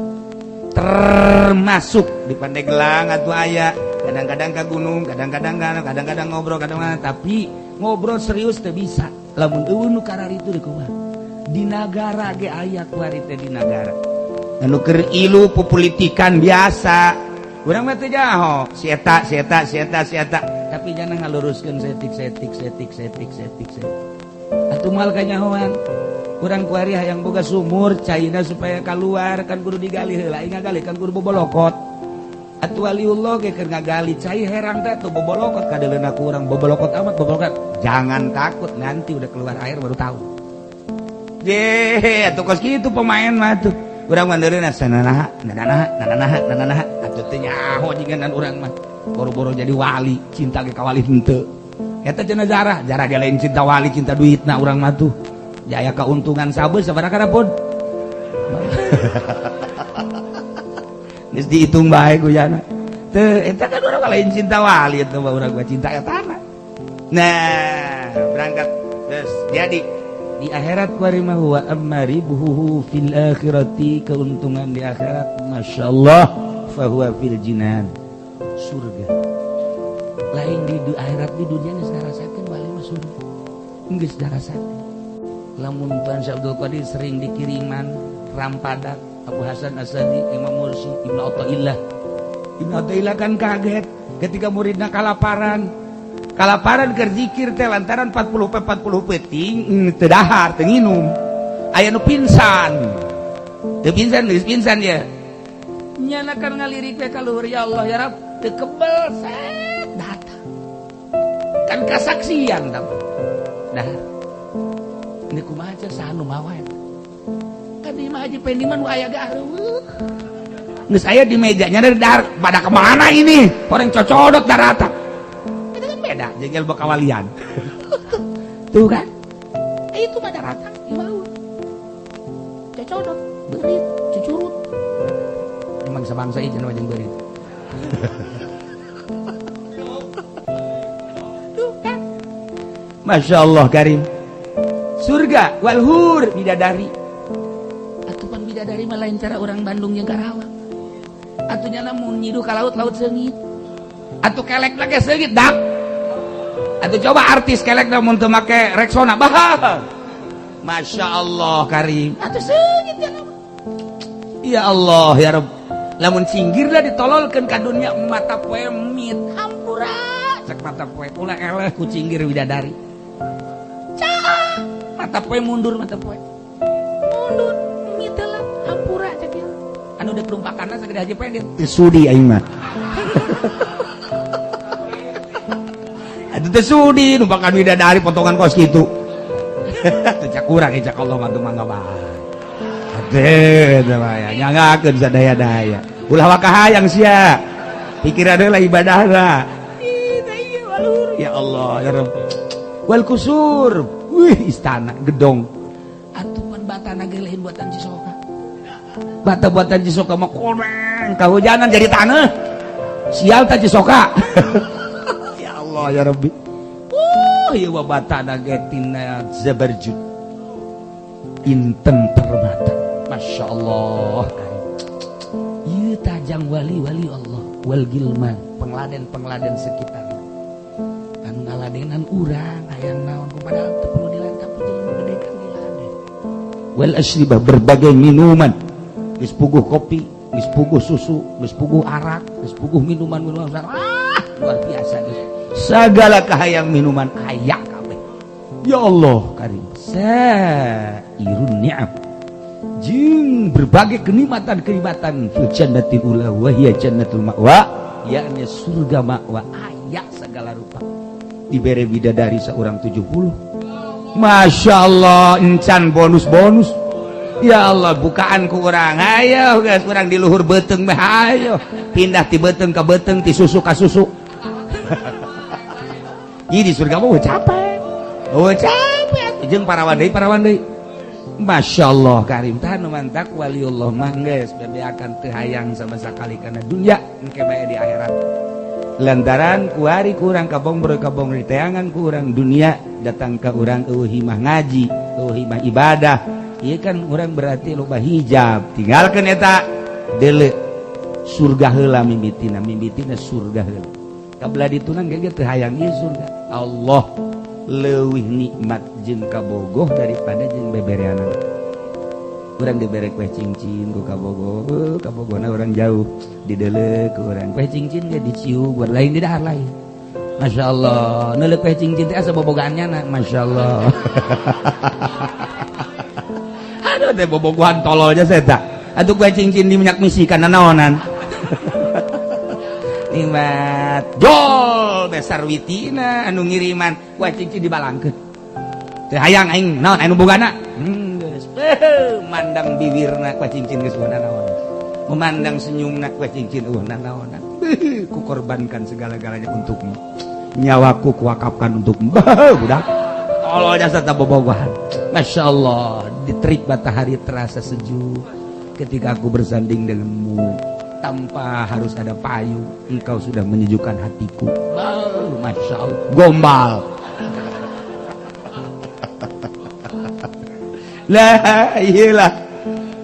termasuk di Pandeglang atuh aya kadang-kadang ka gunung kadang-kadang ngobrol kadang-kadang tapi ngobrol serius teu bisa lamun eueun nu kararitu di kumaha di nagara ge aya kuari teh di nagara anu keur ilu pupolitikan biasa urang mah teu jaho si eta tapi jangan ngaluruskeun setik atuh mal kanyahoan urang kuari hayang boga sumur caina supaya keluar kan kudu digali heula aing ngagali kan kudu bobolokot atuh waliullah ge keur ngagali cai herang teh tuh bobolokot kadeleuna ku urang bobolokot amat bobolokot jangan takut nanti udah keluar air baru tahu atuh kos kitu pemain mah tuh urang mandeureuna sananaha atuh teh nyaho jingan urang mah boro-boro jadi wali cinta ge ka wali henteu eta cenah jarah ge lain cinta wali cinta duitna urang mah tuh jaya keuntungan sabeus sabaraha pun geus dihitung bae ku jana teu eta kan urang lain cinta wali eta mah urang mah cinta etana nah berangkat geus jadi di akhirat kuari mah huwa amaribuhu fil akhirati keuntungan di akhirat masyaallah fa huwa fil jinan surga lain di akhirat di dunia geus ngarasakeun balik mah surga geus ngarasakeun lamun Tuan Syekh Abdul Qadir sering dikiriman rampadak Abu Hasan Asadi Imam Mursi Ibnu Athaillah kan kaget ketika muridna kalaparan keur zikir teh lantaran 40 peting teu dahar teu nginum aya nu pingsan ya nyana kan ngalirik we ka luhur ya Allah ya Rabb teu kebel set datang kan kasaksian tah dah ini kumaha cenah sanu mawa kan di mah Haji Pendiman nu aya gareuh geus aya di mejanya dar pada kemana ini orang cocodot darata itu kan beda jeung ilmu kawalian tuh kan itu mah darata di bawah cocodot beurit cucurut emang sabangsa ieu cenah jeung beurit tuh kan Masya Allah karim surga walhur bidadari atuh pan bidadari mah lain cara orang Bandung jeung Karawang atuh nya mun nyidu ka laut seungit atuh kelek lagi seungit dak atuh coba artis kelek mun teu make Rexona bah Masya Allah karim atuh seungit ya ya Allah ya Rabb lamun singgirna ditololkeun ka dunia mata poe mit hampura cek mata poe ulah eleh ku cinggir bidadari mata poe mundur anu dek numpakanna sagede Haji Pendit sudi aing mah atuh teh sudi numpakan bidadari potongan kos kitu teu cak urang cak Allah mah teu mangga bae atuh teh mah ya nyangakeun sadaya-daya ulah wakahayang sia pikiran lah ibadahna ya Allah ya Rabb wal kusur wih istana gedong atuh pan batana ge lain buatan Cisoka bata buatan Cisoka mah komeng kahujanan jadi tanah sial ta Cisoka ya Allah ya Rabbi ieu batana ge tina Zabarjud inten permata Masya Allah ieu tajang wali-wali Allah wal gilman pengladen-pengladen sekitar anu ngaladenan urang hayang naon padahal teu perlu dilantap jeung gedekan diladen wal asribah berbagai minuman geus puguh kopi geus puguh susu geus puguh arak geus puguh minuman-minuman luar biasa geus sagala kahayang minuman aya kabeh ya Allah karim sairun ni'am jeung berbagai kenikmatan-kenikmatan fil jannatil ula wa hiya jannatul ma'wa yakni surga ma'wa aya segala rupa dibere bidadari seorang 70 Masya Allah encan bonus-bonus ya Allah bukaan ku urang ayo guys urang di luhur beuteng mah ayo pindah ti beuteng ka beuteng ti susu ka susu ieu di surga mah capek jeung parawan deui Masya Allah karim tah nu mantak waliullah mah geus bebeakan teu hayang sama sakali kana dunya engke bae di akhirat lantaran kuari kurang kabongbro teangan kurang dunia datang ke urang eueuh himah ngaji eueuh himah ibadah ieu kan urang berarti loba hijab tinggalkeun eta deuleu surga heula mimbitina surga heula kabla ditunang ge teu hayang ieu surga Allah leuwih nikmat jeung kabogoh daripada jeung bebereanan urang dibere kue cincin ku kabogoh kabogona urang jauh dideuleu ku urang kue cincin ge diciu buat lain di dahar lain Masya Allah neuleuh kue cincin teh asa bobogaannya Masya Allah aduh teh bobogohan tololnya saya tak atuh kue cincin di minyak misikan nanaonan nikmat jol besar witina anu ngiriman kue cincin dibalangkeun teu hayang aing naon anu bogana geus mandang bibirna kue cincin geus nanaon memandang senyumna kue cincin nanaon kukorbankan segala-galanya untukmu nyawaku kuwakafkan untukmu budak tolol jasa ta bobogohan Masya Allah diterik matahari terasa sejuk ketika aku bersanding denganmu tanpa harus ada payung engkau sudah menyejukkan hatiku Masya Allah gombal lah iyalah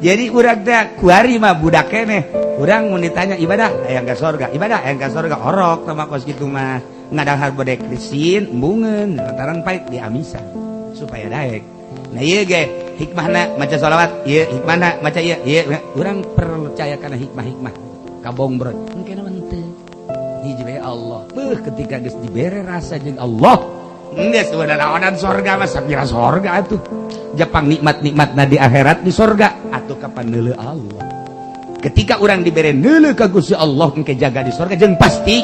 jadi urang teh kuari mah budak keneh urang mun ditanya ibadah hayang ka sorga ibadah hayang ka sorga orok sama kos kitu mah ngadahar bodek krisin embungeun lantaran pait diamisan supaya daek nah ieu ge hikmahna maca sholawat ieu hikmahna maca ieu urang percaya kana hikmah-hikmah kabong bro engke naon teu hiji bae Allah ketika geus dibere rasa jeung Allah geus naonan sorga mah sapira sorga atuh Jepang nikmat-nikmatna di akhirat di sorga atuh kapan neuleuh Allah ketika urang dibere neuleuh ka Gusti Allah engke jaga di sorga jeung pasti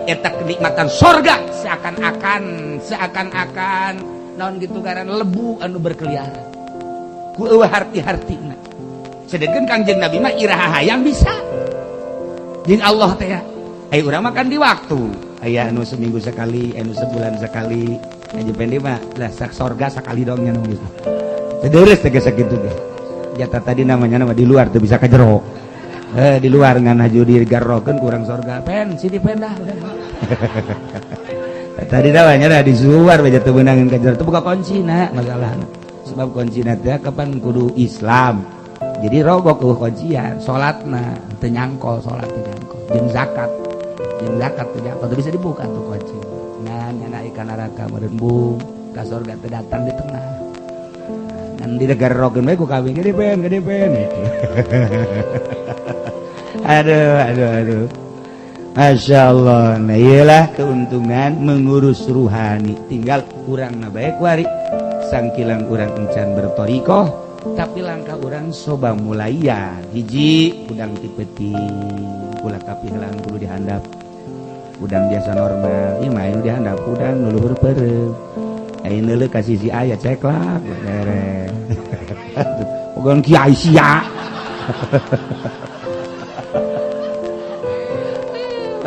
eta kenikmatan sorga seakan-akan naon gitu ngaran lebu anu berkeliaran ku eueuh harti-hartina sedengkeun Kangjeng Nabi mah iraha hayang bisa jeung Allah teh ya ai urang makan di waktu aya anu seminggu sekali anu sebulan sekali Haji Pendek mah lah sak sorga sakali dong nya nu gitu teureus teh sakitu ge jatah tadi namanya nama di luar tuh bisa ka jero di luar ngan haju digarrokeun kurang sorga pen sini pendah tadi namanya di luar bae teu beunangan ka jero teu buka kuncina masalahna sebab kuncina teh kapan kudu Islam jadi rogok kuncian salatna teu nyangkol salat teu nyangkol jeung zakat teu nyangkol bisa dibuka tuh kunci nah nyana ikan neraka merembung ka surga teu datang di tengah ngan digarrokeun bae ku kawin gede pen aduh Masya Allah nah iyalah keuntungan mengurus ruhani tinggal kurang na bae kuari sangkilang urang encan bertorikoh tapi langkah orang soba mulai ya hiji udang tipeting ulah tapi helang kudu dihandap udang biasa normal ieu mah anu dihandap udang nu luhur peureum ai neuleuh kasih si aya cek lah beres pogon kiai sia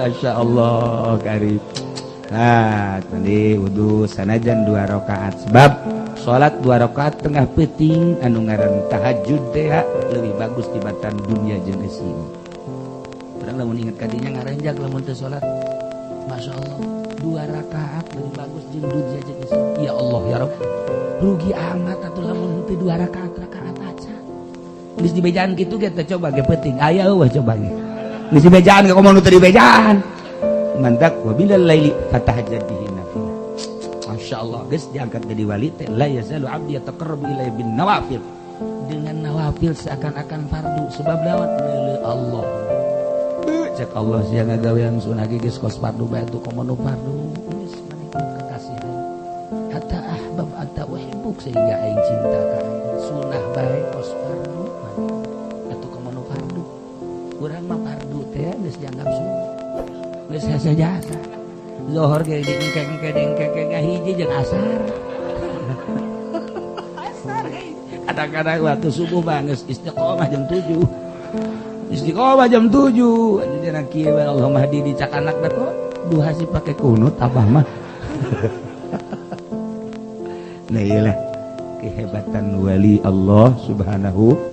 Masya Allah karim. Nah tadi wudu sanajan 2 rakaat sebab salat 2 rakaat tengah peuting anu ngaran tahajud teh leuwih bagus tibatan dunia jeung eusin. Urang lamun inget kadinya ngarenjak lamun teu salat Masya Allah 2 rakaat leuwih bagus jeung dunia jeung eusin. Ya Allah ya Rabb rugi amat atuh lamun teu 2 rakaat aja. Geus dibejaan kitu ge teh coba ge peuting aya eueuh coba ge. Geus dibejaan ge komo nu teu dibejaan. Mandak wa bilal laili fatahajjad bihi nafilah. Masyaallah geus diangkat jadi wali teh la yazalu abdi yataqarrabu ilayya bin nawafil. Dengan nawafil seakan-akan fardu sebab lewat neuleuh Allah. Cek Allah sia ngagawean sunah ge geus kos fardu bae tu komo nu fardu. Geus maneh kekasih aing. Hatta ahbab anta uhibbuk sehingga aing cinta ka aing. Sunah bae kos fardu maneh atuh komo nu fardu. Urang mah fardu teh geus dianggap sunah. Geus jasa. Zuhur ge dingkek-dingkek hiji jeung asar. Asar ge. Kadang-kadang waktu subuh mah geus istiqomah jam 7. Istiqomah jam 7. Anjeunna kieu bae Allahumma hadi dicak anakna kok duha sih pake kunut abah mah. Nah iyalah kehebatan wali Allah Subhanahu